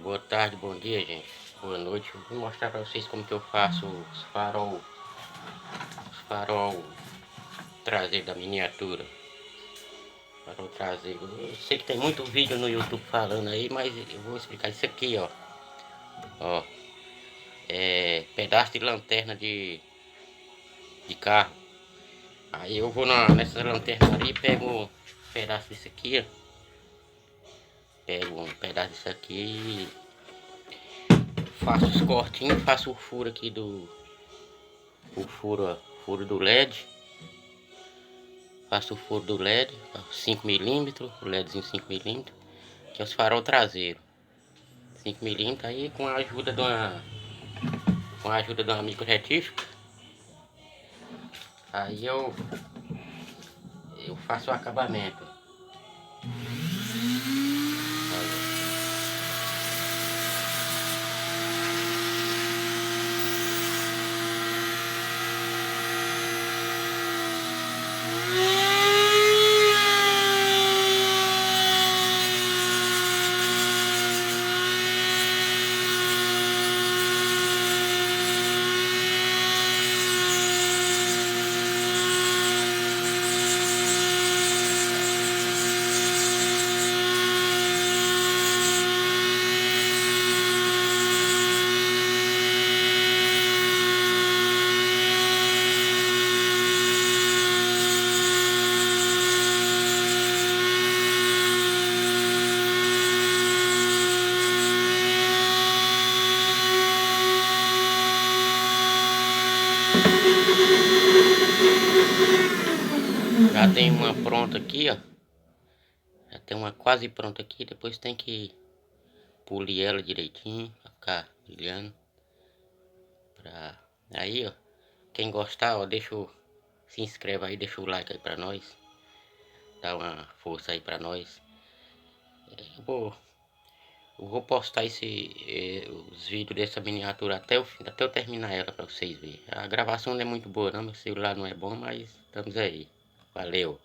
Boa tarde, bom dia, gente. Boa noite. Eu vou mostrar para vocês como que eu faço os farol traseiro da miniatura. Farol traseiro. Eu sei que tem muito vídeo no YouTube falando aí, mas eu vou explicar isso aqui, ó. Ó, pedaço de lanterna de carro. Aí eu vou nessa lanterna ali, pego um pedaço disso aqui, ó. Pego um pedaço disso aqui e faço os cortinhos, faço o furo aqui furo do LED. Faço o furo do LED, 5mm, o LEDzinho 5mm, que é os farol traseiro. 5mm aí com a ajuda de uma micro retífica. Aí eu faço o acabamento. Já tem uma pronta aqui, ó. Já tem uma quase pronta aqui. Depois tem que polir ela direitinho pra ficar brilhando. Aí, ó, quem gostar, ó, se inscreve aí, deixa o like aí pra nós. Dá uma força aí pra nós. Eu vou postar os vídeos dessa miniatura até eu terminar ela pra vocês verem. A gravação não é muito boa não, meu celular não é bom, mas estamos aí. Valeu!